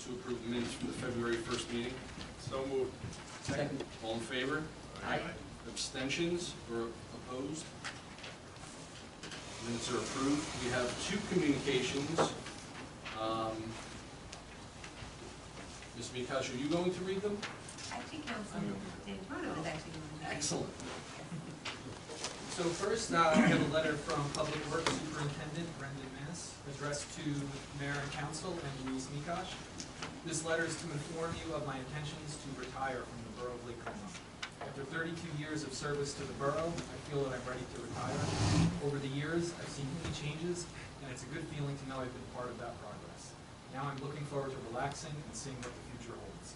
to approve the minutes from the February 1st meeting. So moved. Second. All in favor? Aye. Abstentions or opposed? Minutes are approved. We have two communications. Ms. Mikash, are you going to read them? Actually, Councilman D'Antuono is actually going to. Excellent. So first, I have a letter from Public Works Superintendent Brendan Mass, addressed to Mayor and Council and Louise Mikash. This letter is to inform you of my intentions to retire from the Borough of Lake Como. After 32 years of service to the Borough, I feel that I'm ready to retire. Over the years, I've seen many changes, and it's a good feeling to know I've been part of that progress. Now I'm looking forward to relaxing and seeing what the future holds.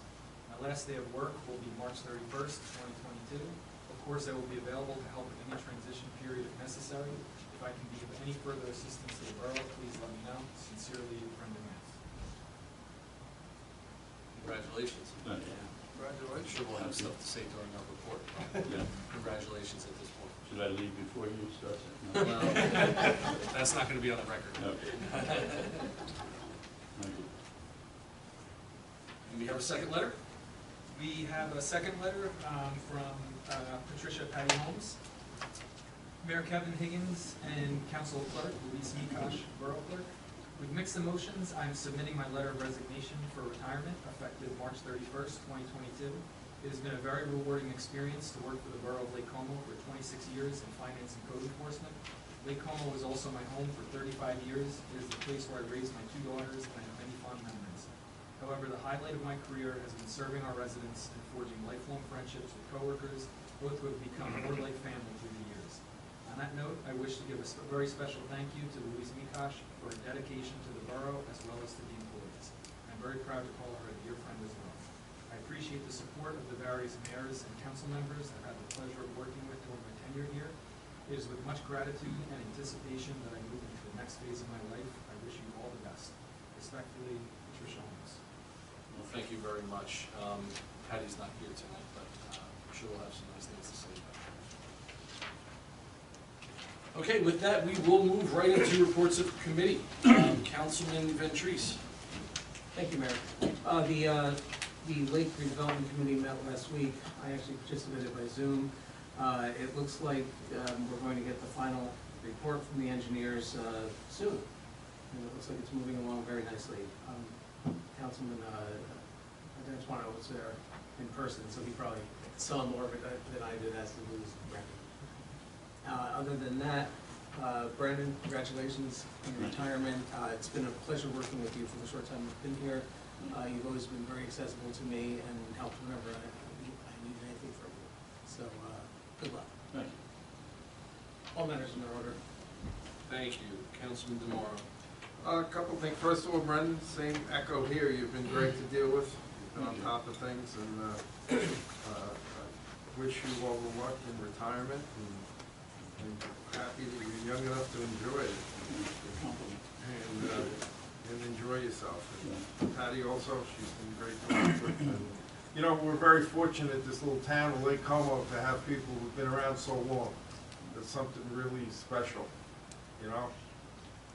My last day of work will be March 31st, 2022. Of course, I will be available to help in any transition period if necessary. If I can be of any further assistance to the Borough, please let me know. Sincerely, Brendan Mass. Congratulations. I'm Congratulations. sure we'll have stuff to say during our report. Yeah. Congratulations at this point. Should I leave before you start? Well, that's not going to be on the record. Okay. Thank you. And we have a second letter? We have a second letter from Patricia Patty Holmes, Mayor Kevin Higgins, and Council Clerk Louise Mikash, Borough Clerk. With mixed emotions, I'm submitting my letter of resignation for retirement effective March 31st, 2022. It has been a very rewarding experience to work for the Borough of Lake Como for 26 years in finance and code enforcement. Lake Como was also my home for 35 years. It is the place where I raised my two daughters and I have many fond memories. However, the highlight of my career has been serving our residents and forging lifelong friendships with coworkers, both who have become more like family through the years. On that note, I wish to give a very special thank you to Louise Mikash for her dedication to the Borough as well as to the employees. I'm very proud to call her a dear friend as well. I appreciate the support of the various mayors and council members I've had the pleasure of working with during my tenure here. It is with much gratitude and anticipation that I move into the next phase of my life. I wish you all the best. Respectfully, Patricia Holmes. Well, thank you very much. Patty's not here tonight, but I'm sure we'll have some nice things to say about her. Okay, with that, we will move right into reports of committee. Councilman Ventris. Thank you, Mayor. The Lake Redevelopment Committee met last week. I actually participated by Zoom. It looks like we're going to get the final report from the engineers soon. And it looks like it's moving along very nicely. Councilman D'Antuono was there in person, so he probably saw more of it than I did as to who's record. Other than that, Brandon, congratulations on your retirement. It's been a pleasure working with you for the short time you've been here. You've always been very accessible to me and helped whenever I need anything from you. So, good luck. Thank you. All matters in their order. Thank you. Councilman DeMauro. A couple things. First of all, Brendan, same echo here. You've been great to deal with. You've been on top of things, and wish you all the luck in retirement. And happy that you're young enough to enjoy it. And enjoy yourself. And Patty also, she's been great to work with. And, you know, we're very fortunate, this little town of Lake Como, to have people who've been around so long. That's something really special, you know.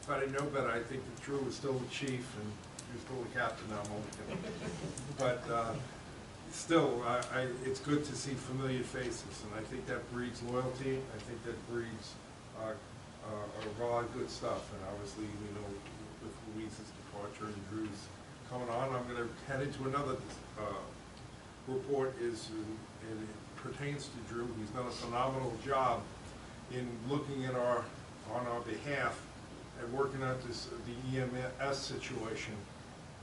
If I didn't know better, I think that Drew was still the chief and you're still the captain now, I'm only kidding. But still, it's good to see familiar faces, and I think that breeds loyalty. I think that breeds a lot of good stuff. And obviously, you know, with Louise's departure and Drew's coming on, I'm going to head into another report. And it pertains to Drew. He's done a phenomenal job in looking at on our behalf and working out the EMS situation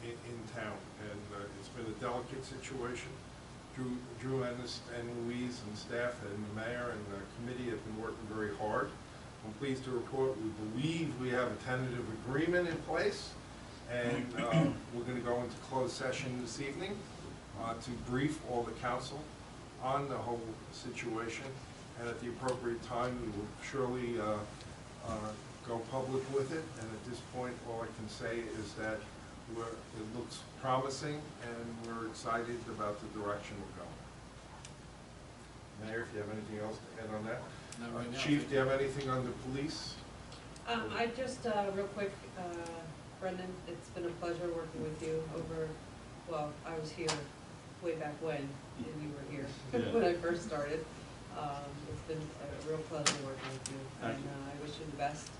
in town, and it's been a delicate situation. Drew and Louise and staff and the mayor and the committee have been working very hard. I'm pleased to report we believe we have a tentative agreement in place, and we're going to go into closed session this evening to brief all the council on the whole situation, and at the appropriate time we will surely go public with it. And at this point, all I can say is that it looks promising, and we're excited about the direction we're going. Mayor, if you have anything else to add on that? Not right now. Chief, do you have anything on the police? I just, real quick, Brendan, it's been a pleasure working with you over well, I was here way back when, and you were here Yeah. when I first started. It's been a real pleasure working with you, Thank and you. I wish you the best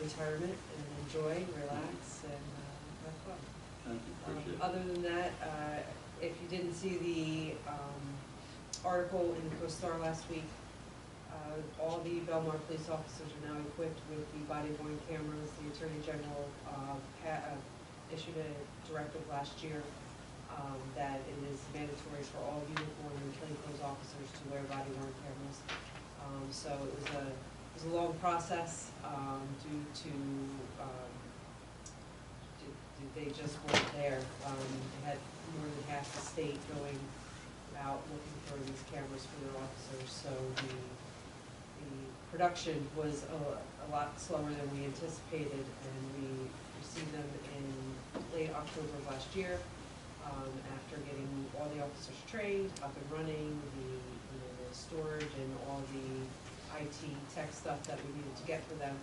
retirement, and enjoy, relax, and have fun. Thank you, appreciate it. Other than that, if you didn't see the article in the Post-Star last week, all the Belmar police officers are now equipped with the body-worn cameras. The Attorney General issued a directive last year that it is mandatory for all uniform and plainclothes officers to wear body-worn cameras. So it was a long process due to they just weren't there. They had more than half the state going out looking for these cameras for their officers. So the production was a lot slower than we anticipated, and we received them in late October of last year. After getting all the officers trained, up and running, the storage and all the IT tech stuff that we needed to get for them.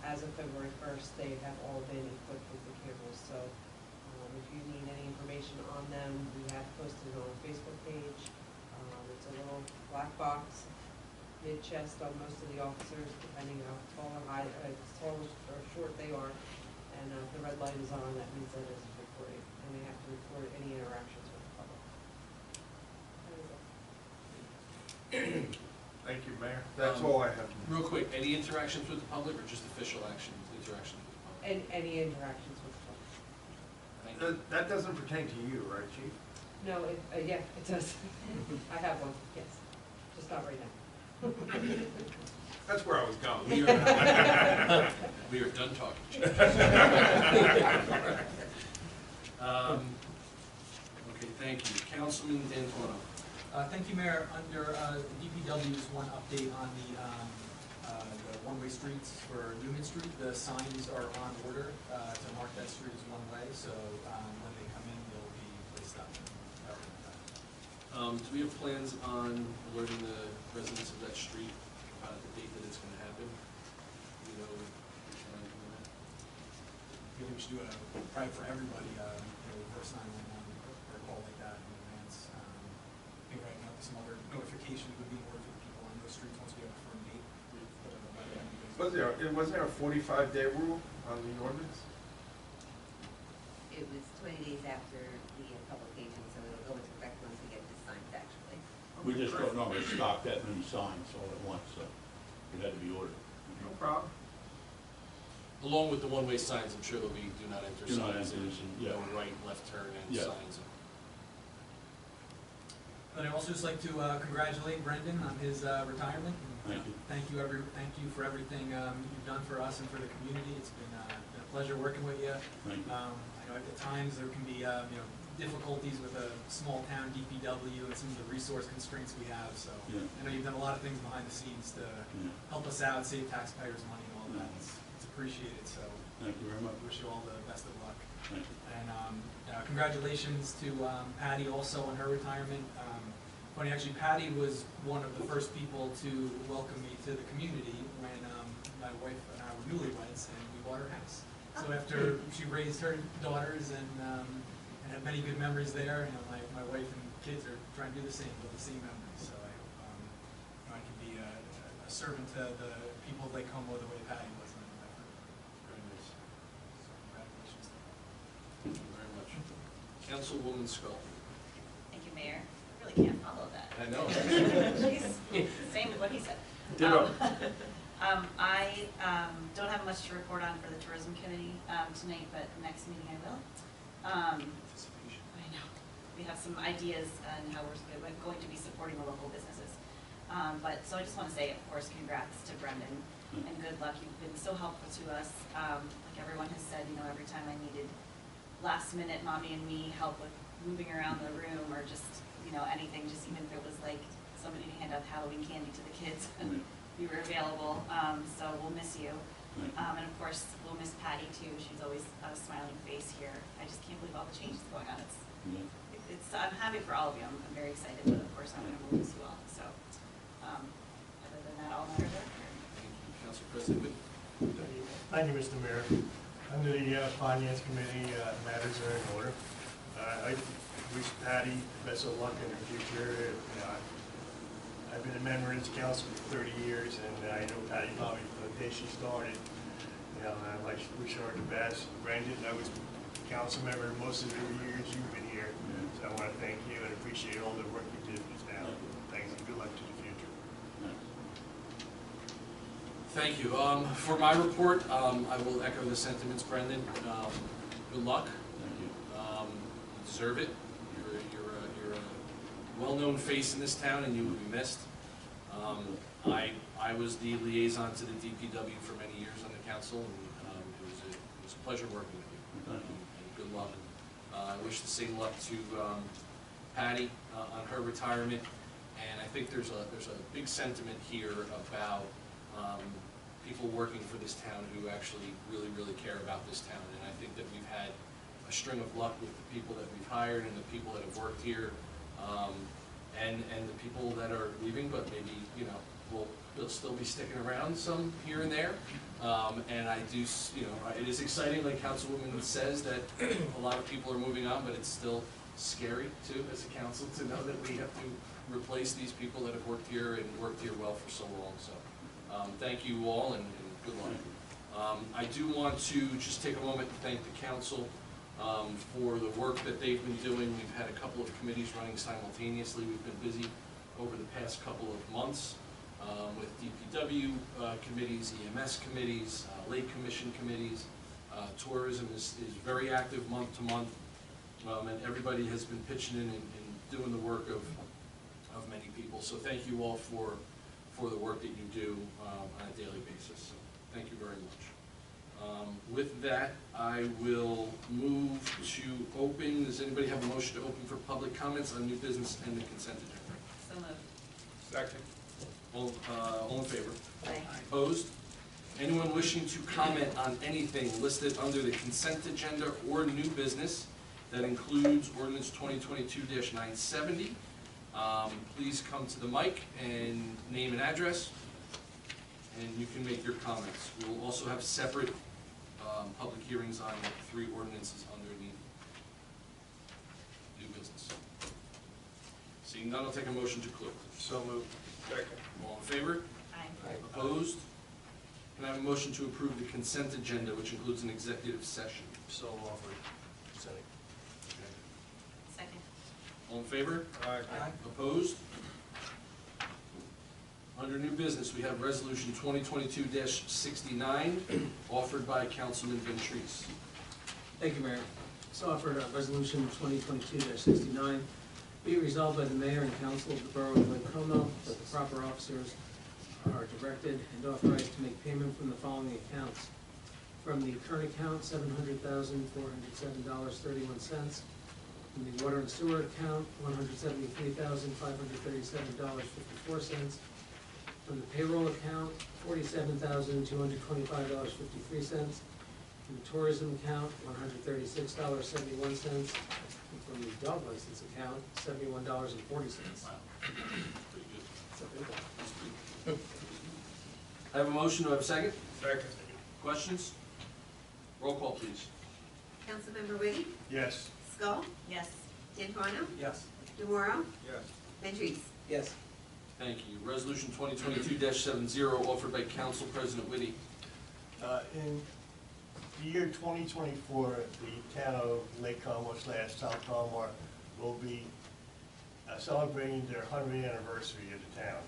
As of February 1st, they have all been equipped with the cameras. So if you need any information on them, we have posted it on our Facebook page. It's a little black box, mid-chest on most of the officers, depending how tall or short they are. And if the red light is on, that means that it's recording, and they have to record any interactions with the public. That is it. Thank you, Mayor. That's all I have. Real quick, any interactions with the public or just official actions, interactions with the public? And any interactions with the public. Thank you. That doesn't pertain to you, right, Chief? No, yeah, it does. I have one, yes, just not right now. That's where I was going. We are done talking, Chief. Okay, thank you. Councilman D'Antuono. Thank you, Mayor. Under DPW's one update on the one-way streets for Newman Street, the signs are on order to mark that street as one-way, so when they come in, they'll be placed up. Do we have plans on alerting the residents of that street about the date that it's going to happen? Do you know anything on that? I think we should do a, probably for everybody, reverse 911 or a call like that in advance. I think right now some other notifications would be in order for the people on those streets once we have a firm date. Was there a 45-day rule on the ordinance? It was 20 days after the publication, so it'll go into effect once we get the signs, actually. We just don't normally stock that many signs all at once, so it had to be ordered. No problem. Along with the one-way signs, I'm sure there'll be do not enter Do not signs and enter, yeah. no right, left turn and Yeah. signs. And I'd also just like to congratulate Brendan on his retirement. Thank you. Thank you for everything you've done for us and for the community. It's been a pleasure working with you. Thank you. I know at times there can be difficulties with a small town DPW and some of the resource constraints we have. So Yeah. I know you've done a lot of things behind the scenes to help us out, save taxpayers money and all that. It's appreciated. So Thank you very much. I wish you all the best of luck. Thank you. And congratulations to Patty also on her retirement. Funny, actually, Patty was one of the first people to welcome me to the community when my wife and I were newlyweds and we bought her house. So after she raised her daughters and had many good memories there, my wife and kids are trying to do the same, with the same memories. So I hope I can be a servant to the people of Lake Como the way Patty was in my first. Very nice. So congratulations to her. Thank you very much. Councilwoman Scull. Thank you, Mayor. I really can't follow that. I know. Same with what he said. Ditto. I don't have much to report on for the tourism committee tonight, but next meeting I will. Anticipation. I know. We have some ideas on how we're going to be supporting the local businesses. So I just want to say, of course, congrats to Brendan and good luck. You've been so helpful to us. Like everyone has said, every time I needed last minute mommy and me help with moving around the room or just, anything, just even if it was like somebody to hand out Halloween candy to the kids, you were available. So we'll miss you. And of course, we'll miss Patty too. She's always a smiling face here. I just can't believe all the changes going on. I'm happy for all of you. I'm very excited, but of course I'm going to miss you all. So other than that, all matters are clear. Thank you. Council President Whitten. Thank you, Mr. Mayor. Under the Finance Committee, matters are wish Patty the best of luck in her future. You know, I've been a member of this council for 30 years, and I know Patty probably from the day she started. You know, and I wish her the best. Brendan, I was a council member most of the years you've been here, so I want to thank you and appreciate all the work you did in this town. Thanks, and good luck to the future. Thank you. For my report, I will echo the sentiments, Brendan. Good luck. Thank you. You deserve it. You're a well-known face in this town, and you will be missed. I was the liaison to the DPW for many years on the council, and it was a pleasure working with you. Thank you. And good luck. I wish the same luck to Patty on her retirement. And I think there's a big sentiment here about people working for this town who actually really care about this town. And I think that we've had a string of luck with the people that we've hired and the people that have worked here, and the people that are leaving, but maybe, you know, will still be sticking around some here and there. And I do, you know, it is exciting, like Councilwoman says, that a lot of people are moving on, but it's still scary too, as a council, to know that we have to replace these people that have worked here and worked here well for so long. So thank you all, and good luck. I do want to just take a moment to thank the council for the work that they've been doing. We've had a couple of committees running simultaneously. We've been busy over the past couple of months with DPW committees, EMS committees, Lake Commission committees. Tourism is very active month to month, and everybody has been pitching in and doing the work of many people. So thank you all for the work that you do on a daily basis. So thank you very much. With that, I will move to open. Does anybody have a motion to open for public comments on new business and the consent agenda? So moved. Second. All in favor? Aye. Opposed? Anyone wishing to comment on anything listed under the consent agenda or new business that includes Ordinance 2022-970, please come to the mic and name and address, and you can make your comments. We will also have separate public hearings on 3 ordinances underneath new business. Seeing none, I'll take a motion to close. So moved. Second. All in favor? Aye. Opposed? Can I have a motion to approve the consent agenda, which includes an executive session? So offered. Second. Second. All in favor? Aye. Opposed? Under new business, we have Resolution 2022-69, offered by Councilman Ventris. Thank you, Mayor. So offered Resolution 2022-69, be resolved by the mayor and council of the Borough of Lake Como that the proper officers are directed and authorized to make payment from the following accounts. From the current account, $700,407.31. From the water and sewer account, $173,537.54. From the payroll account, $47,225.53. From the tourism account, $136.71. And from the dog license account, $71.40. Wow. Pretty good. I have a motion, do I have a second? Second. Questions? Roll call, please. Councilmember Whitty? Yes. Skull? Yes. D'Antuano? Yes. DeMauro? Yes. Ventris? Yes. Thank you. Resolution 2022-70, offered by Council President Whitty. In the year 2024, the town of Lake Como / South Como will be celebrating their 100th anniversary of the town.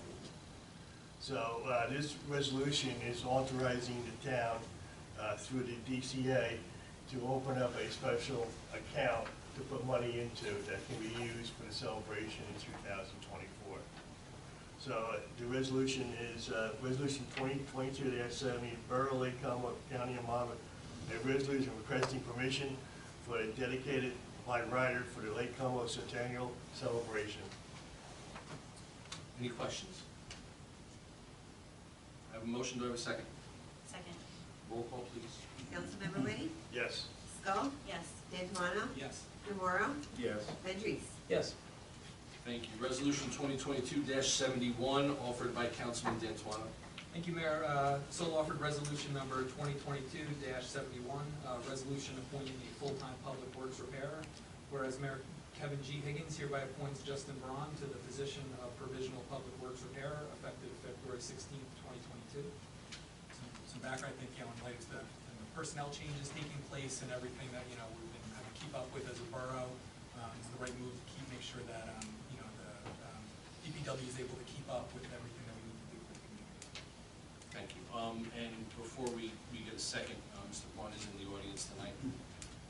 So this resolution is authorizing the town through the DCA to open up a special account to put money into that can be used for the celebration in 2024. So the resolution is Resolution 2022-70, Borough, Lake Como, County of Monmouth, a resolution requesting permission for a dedicated blind rider for the Lake Como Centennial Celebration. Any questions? I have a motion, do I have a second? Second. Roll call, please. Councilmember Whitty? Yes. Skull? Yes. D'Antuano? Yes. DeMauro? Yes. Ventris? Yes. Thank you. Resolution 2022-71, offered by Councilman D'Antuano. Thank you, Mayor. So offered resolution number 2022-71, resolution appointing a full-time public works repairer. Whereas Mayor Kevin G. Higgins hereby appoints Justin Braun to the position of Provisional Public Works Repairer effective February 16th, 2022. Some background, I think, in light of the personnel changes taking place and everything that, we've been having to keep up with as a borough, it's the right move to make sure that, the DPW is able to keep up with everything that we need to do for the community. Thank you. And before we get a second, Mr. Braun is in the audience tonight.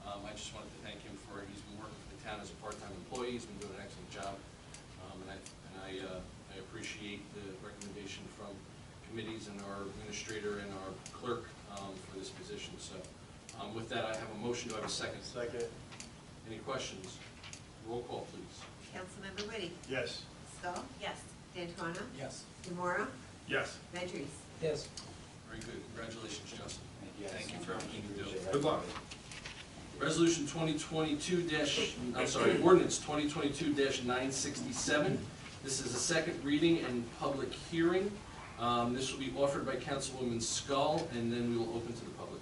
I just wanted to thank him he's been working for the town as a part-time employee. He's been doing an excellent job. I appreciate the recommendation from committees and our administrator and our clerk for this position. So with that, I have a motion. Do I have a second? Second. Any questions? Roll call, please. Councilmember Whitty, Yes. Stahl, Yes. D'Antuono, Yes. Demora, Yes. Ventries. Yes. Very good. Congratulations, Justin. Thank you for everything you do. Good luck. Resolution Ordinance 2022-967. This is a second reading and public hearing. This will be offered by Councilwoman Skull, and then we will open to the public.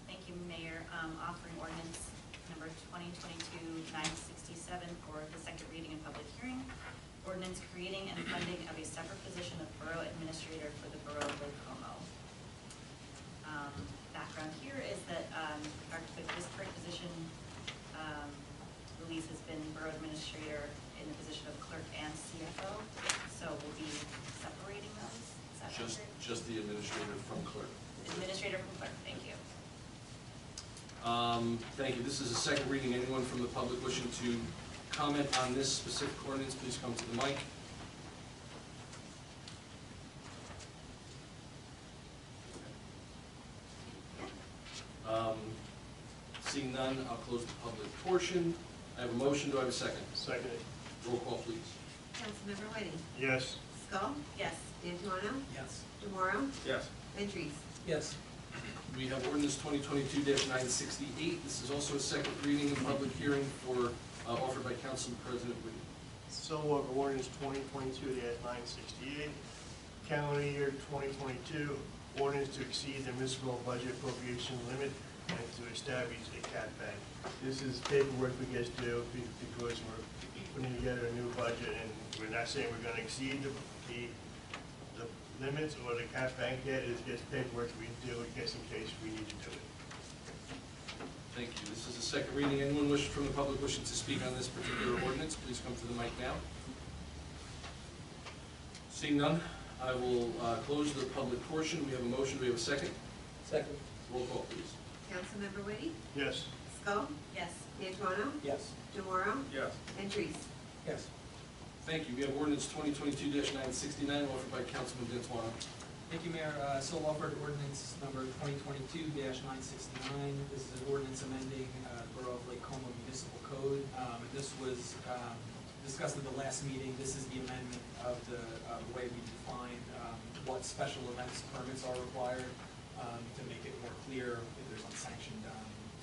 Thank you, Mayor. Offering ordinance number 2022-967 for the second reading and public hearing. Ordinance creating and funding of a separate position of Borough Administrator for the Borough of Lake Como. Background here is that this current position, Louise has been Borough Administrator in the position of Clerk and CFO, so we'll be separating those. Is that accurate? Just the administrator from clerk. Administrator from Clerk, thank you. Thank you. This is a second reading. Anyone from the public wishing to comment on this specific ordinance, please come to the mic. Seeing none, I'll close the public portion. I have a motion. Do I have a second? Second. Roll call, please. Councilmember Whitty, Yes. Stahl, Yes. D'Antuono, Yes. Demora, Yes. Ventries. Yes. We have ordinance 2022-968. This is also a second reading and public hearing offered by Council President Whitty. So ordinance 2022-968, calendar year 2022, ordinance to exceed the municipal budget appropriation limit and to establish a cat bank. This is paperwork we get to do because we're putting together a new budget, and we're not saying we're gonna exceed the limits or the cat bank yet. It's just paperwork we do just in case we need to do it. Thank you. This is a second reading. Anyone from the public wishing to speak on this particular ordinance, please come to the mic now. Seeing none, I will close the public portion. We have a motion. Do we have a second? Second. Roll call, please. Councilmember Whitty, Yes. Stahl, Yes. D'Antuono, Yes. Demora, Yes. Ventries. Yes. Thank you. We have ordinance 2022-969 offered by Councilman D'Antuono. Thank you, Mayor. So offered ordinance number 2022-969. This is an ordinance amending Borough of Lake Como Municipal Code. This was discussed at the last meeting. This is the amendment of the way we define what special events permits are required to make it more clear if there's unsanctioned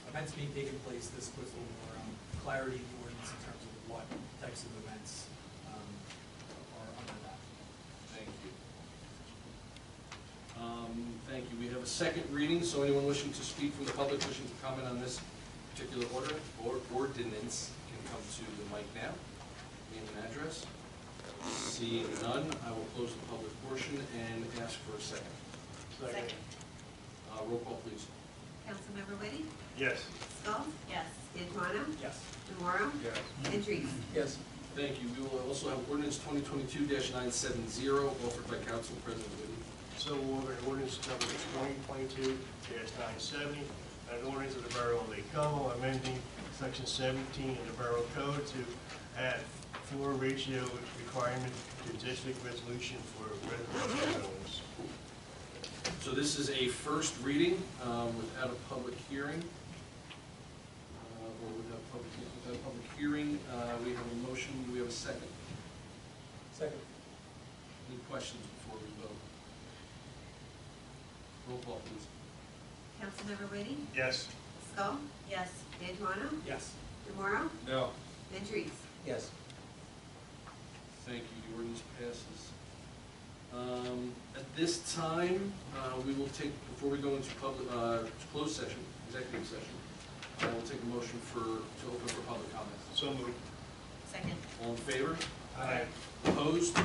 events being taken place. This puts a little more clarity in the ordinance in terms of what types of events are under that. Thank you. Thank you. We have a second reading, so anyone wishing to speak from the public wishing to comment on this particular ordinance can come to the mic now. Name and address. Seeing none, I will close the public portion and ask for a second. Second. Roll call, please. Councilmember Whitty, Yes. Stahl, Yes. D'Antuono, Yes. Demora, Yes. Ventries. Yes. Thank you. We will also have ordinance 2022-970 offered by Council President Whitty. So ordinance number 2022-970, an ordinance of the Borough of Lake Como amending section 17 of the Borough Code to add floor ratio requirement to district resolution for residential zones. So this is a first reading without a public hearing. Or without a public hearing. We have a motion. Do we have a second? Second. Any questions before we vote? Roll call, please. Councilmember Whitty, Yes. Stahl, Yes. D'Antuono, Yes. Demora, No. Ventries. Yes. Thank you. The ordinance passes. At this time, we will take, before we go into public, closed session, executive session, We'll take a motion to open for public comments. So moved. Second. All in favor? Aye. Opposed?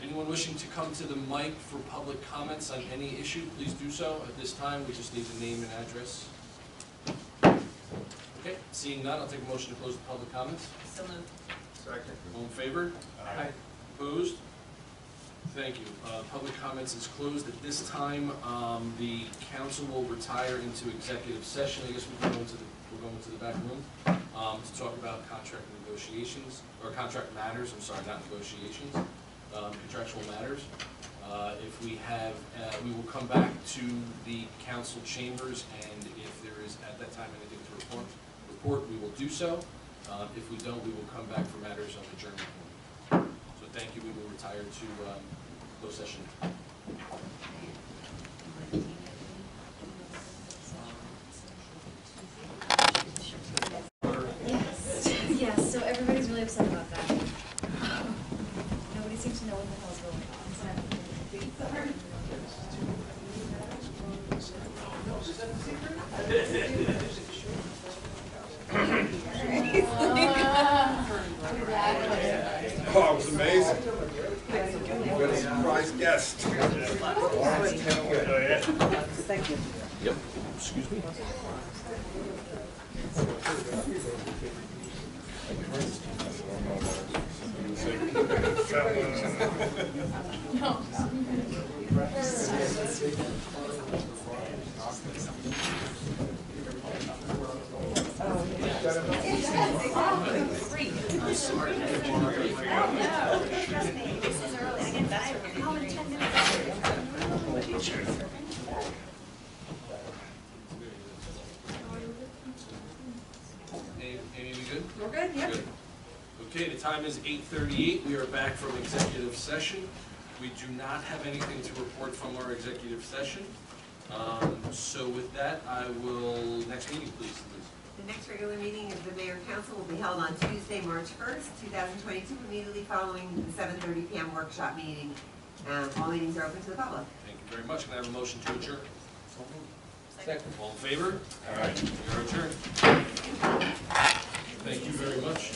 Anyone wishing to come to the mic for public comments on any issue, please do so. At this time, we just need the name and address. Okay, seeing none, I'll take a motion to close the public comments. So moved. Second. All in favor? Aye. Opposed? Thank you. Public comments is closed. At this time, the council will retire into executive session. I guess we're going to the back room to talk about contract negotiations, or contract matters, I'm sorry, not negotiations, contractual matters. If we have, we will come back to the council chambers, and if there is at that time anything to report, we will do so. If we don't, we will come back for matters of adjournment. So thank you. We will retire to closed session. Yes, so everybody's really upset about that. Nobody seems to know what the hell's going Oh, it was amazing. You got a surprise guest. Thank you. Yep. Excuse me. This is early. I get better. Call in 10 minutes. Amy, we good? We're good, yeah. Good. Okay, the time is 8:38. We are back from executive session. We do not have anything to report from our executive session. So with that, I will, next meeting, please. The next regular meeting of the mayor and council will be held on Tuesday, March 1st, 2022, immediately following the 7:30 p.m. workshop meeting. All meetings are open to the public. Thank you very much. Can I have a motion to adjourn? Second. All in favor? All right. We are adjourned. Thank you very much.